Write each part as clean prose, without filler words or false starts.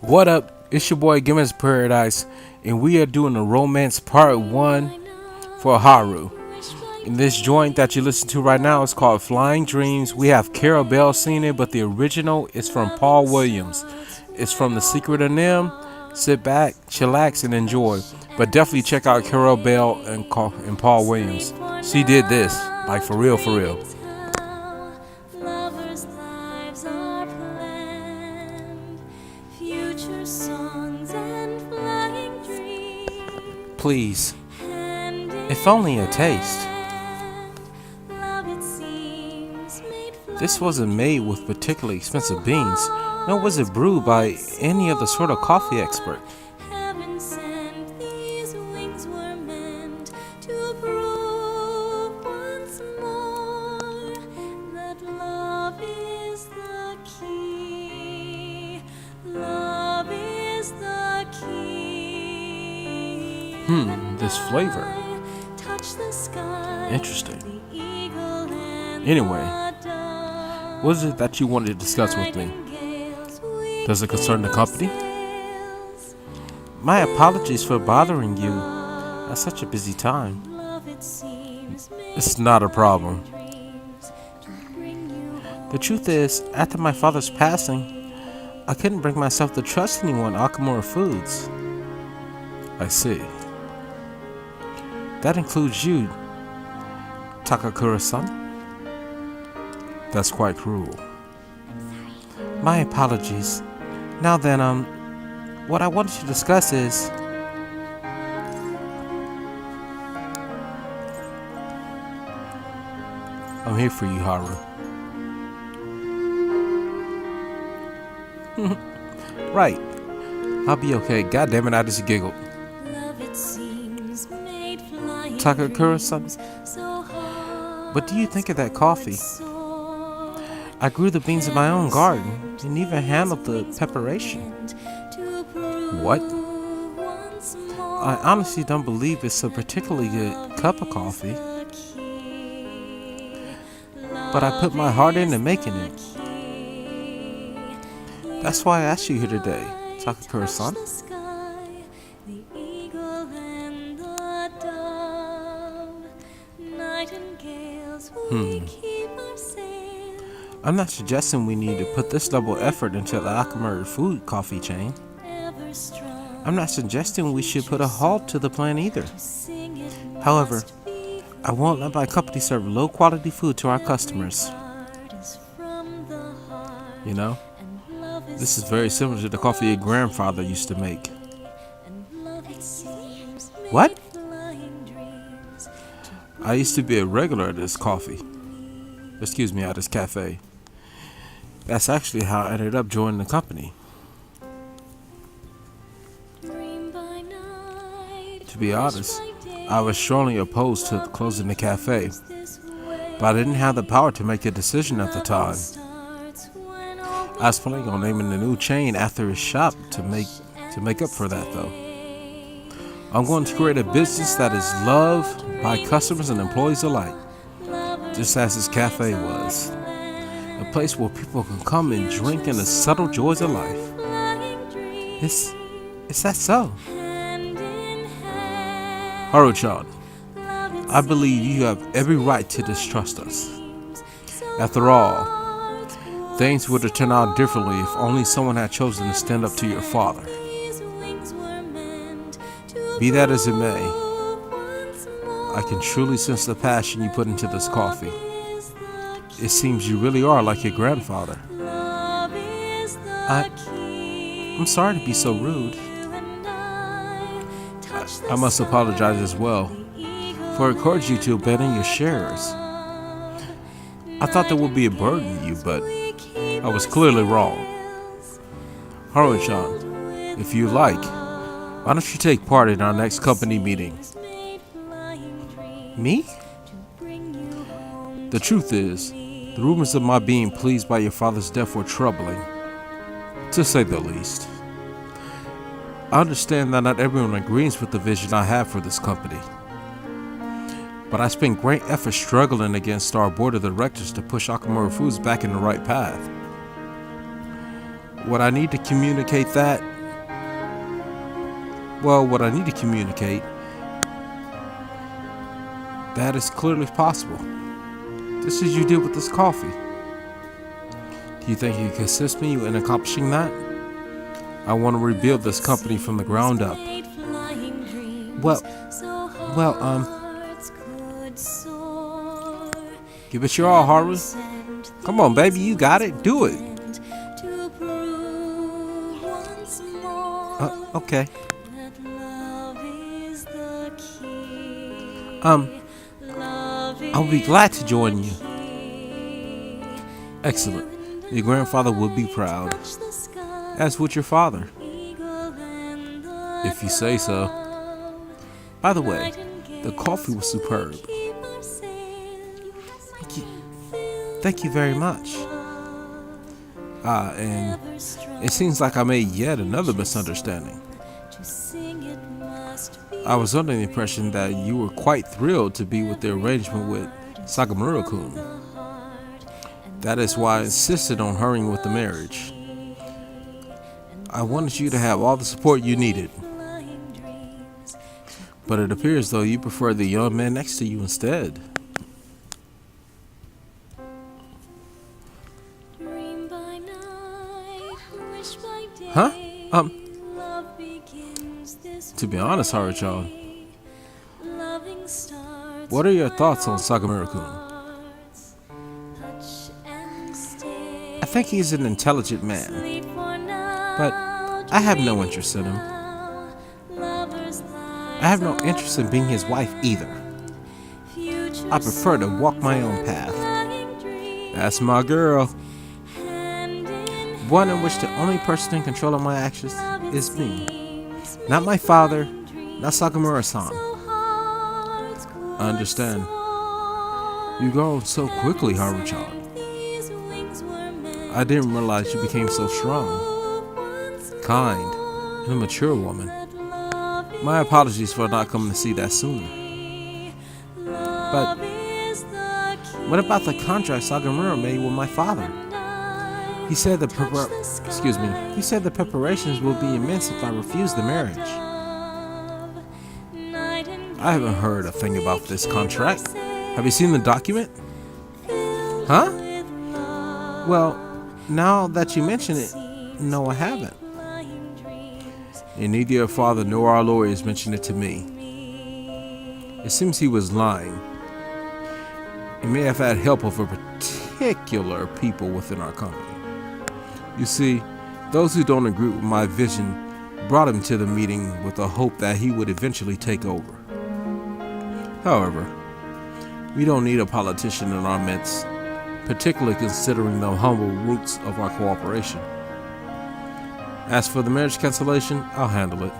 What up? It's your boy Gimmons Paradise, and we are doing a romance part 1 for Haru. And this joint that you listen to right now is called Flying Dreams. We have Carol Bell singing it, but the original is from Paul Williams. It's from The Secret of Nim. Sit back, chillax, and enjoy. But definitely check out Carol Bell and Paul Williams. She did this, like for real, for real. Please, if only a taste. This wasn't made with particularly expensive beans, nor was it brewed by any other sort of coffee expert. This flavor. Interesting. Anyway, what is it that you wanted to discuss with me? Does it concern the company? My apologies for bothering you at such a busy time. It's not a problem. The truth is, after my father's passing, I couldn't bring myself to trust anyone at Akamura Foods. I see. That includes you, Takakura-san. That's quite cruel. My apologies. Now then, what I wanted to discuss is... I'm here for you, Haru. Right. I'll be okay. God damn it, I just giggled. Takakura-san, what do you think of that coffee? I grew the beans in my own garden and even handled the preparation. What? I honestly don't believe it's a particularly good cup of coffee, but I put my heart into making it. That's why I asked you here today, Takakura-san. I'm not suggesting we need to put this double effort into the Akamura food coffee chain. I'm not suggesting we should put a halt to the plan either. However, I won't let my company serve low quality food to our customers. You know, this is very similar to the coffee your grandfather used to make. What? I used to be a regular at this at this cafe. That's actually how I ended up joining the company. To be honest, I was strongly opposed to closing the cafe, but I didn't have the power to make a decision at the time. I was planning on naming the new chain after his shop to make up for that though. I'm going to create a business that is loved by customers and employees alike, just as his cafe was. A place where people can come and drink in the subtle joys of life. Is that so? Haru-chan, I believe you have every right to distrust us. After all, things would have turned out differently if only someone had chosen to stand up to your father. Be that as it may, I can truly sense the passion you put into this coffee. It seems you really are like your grandfather. I'm sorry to be so rude. I must apologize as well for encouraging you to abandon your shares. I thought that would be a burden to you, but I was clearly wrong. Haru-chan, if you like, why don't you take part in our next company meeting? Me? The truth is, the rumors of my being pleased by your father's death were troubling, to say the least. I understand that not everyone agrees with the vision I have for this company, but I spent great effort struggling against our board of directors to push Akamura Foods back in the right path. What I need to communicate that Well, what I need to communicate, that is clearly possible. Just as you did with this coffee. Do you think you can assist me in accomplishing that? I want to rebuild this company from the ground up. Well, give it your all, Haru. Come on, baby, you got it. Do it. Okay. I'll be glad to join you. Excellent. Your grandfather would be proud, as would your father, if you say so. By the way, the coffee was superb. Thank you very much. And it seems like I made yet another misunderstanding. I was under the impression that you were quite thrilled to be with the arrangement with Sagamura-kun. That is why I insisted on hurrying with the marriage. I wanted you to have all the support you needed. But it appears though you prefer the young man next to you instead. Huh? To be honest, Haru-chan, what are your thoughts on Sagamura-kun? I think he's an intelligent man, but I have no interest in him. I have no interest in being his wife either. I prefer to walk my own path. That's my girl. One in which the only person in control of my actions is me. Not my father, not Sagamura-san. I understand. You've grown so quickly, Haru-chan. I didn't realize you became so strong, kind, and a mature woman. My apologies for not coming to see that sooner. But what about the contract Sagamura made with my father? He said the preparations will be immense if I refuse the marriage. I haven't heard a thing about this contract. Have you seen the document? Huh? Well, now that you mention it, no, I haven't. And neither your father nor our lawyers mentioned it to me. It seems he was lying. He may have had help of a particular people within our company. You see, those who don't agree with my vision brought him to the meeting with the hope that he would eventually take over. However, we don't need a politician in our midst, particularly considering the humble roots of our cooperation. As for the marriage cancellation, I'll handle it.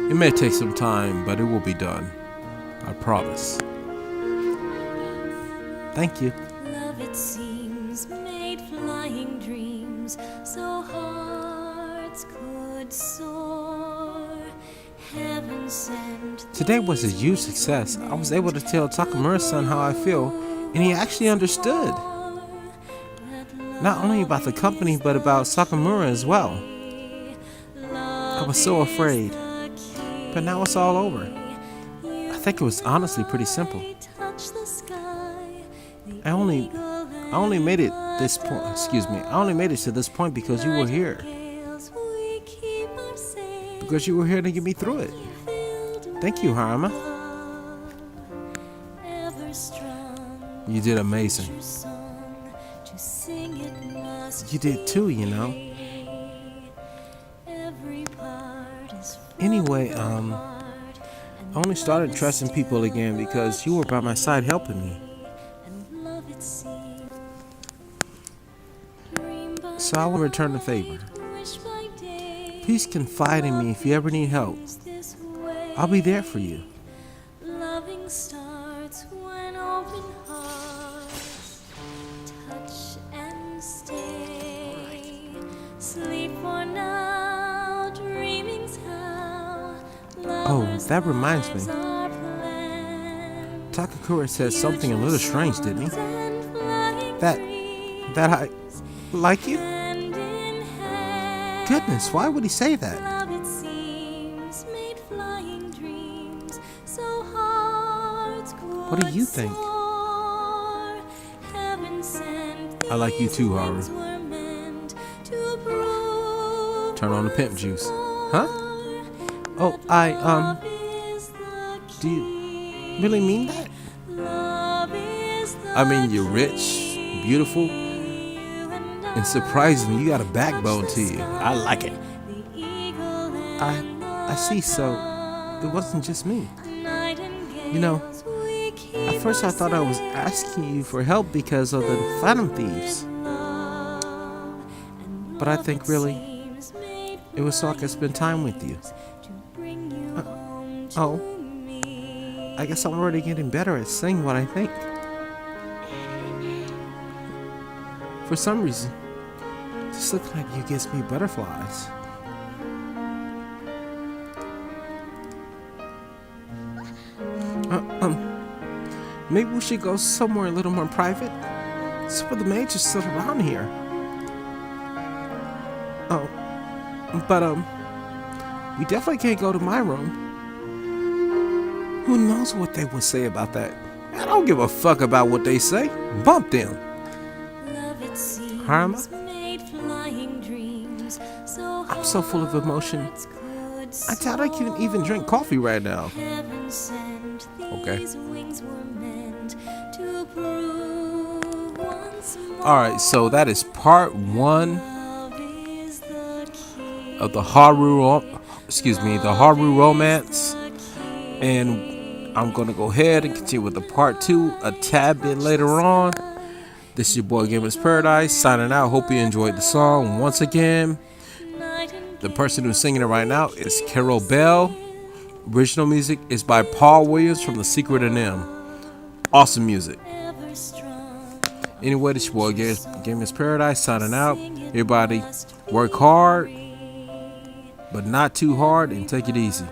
It may take some time, but it will be done. I promise. Thank you. Love, it seems, made flying dreams, so hearts could soar. Heaven sent. Today was a huge success. I was able to tell Takamura-san how I feel, and he actually understood. Not only about the company, but about Sakamura as well. I was so afraid, but now it's all over. I think it was honestly pretty simple. I only made it this point. I only made it to this point because you were here. Because you were here to get me through it. Thank you, Harama. You did amazing. You did too, you know. Anyway, I only started trusting people again because you were by my side helping me. So I will return the favor. Please confide in me if you ever need help. I'll be there for you. Loving starts when open hearts touch and stay. Sleep for now, dreaming's how. Oh, that reminds me. Takakura said something a little strange, didn't he? That I like you? Goodness, why would he say that? What do you think? I like you too, Haru. Turn on the pimp juice. Huh? Oh, do you really mean that? I mean, you're rich, beautiful, and surprisingly, you got a backbone to you. I like it. I see, so it wasn't just me. You know, at first I thought I was asking you for help because of the Phantom Thieves. But I think really, it was so I could spend time with you. I guess I'm already getting better at saying what I think. For some reason, this looking at you gives me butterflies. Maybe we should go somewhere a little more private. Some of the maids are still around here. But we definitely can't go to my room. Who knows what they would say about that? I don't give a fuck about what they say. Bump them. Harma? I'm so full of emotion. I doubt I can even drink coffee right now. Okay. Alright, so that is part 1 of the Haru romance. And I'm gonna go ahead and continue with the part 2 a tad bit later on. This is your boy Gamer's Paradise signing out. Hope you enjoyed the song. Once again, the person who's singing it right now is Carol Bell. Original music is by Paul Williams from The Secret of Them. Awesome music. Anyway, this is your boy Gamer's Paradise signing out. Everybody work hard, but not too hard, and take it easy.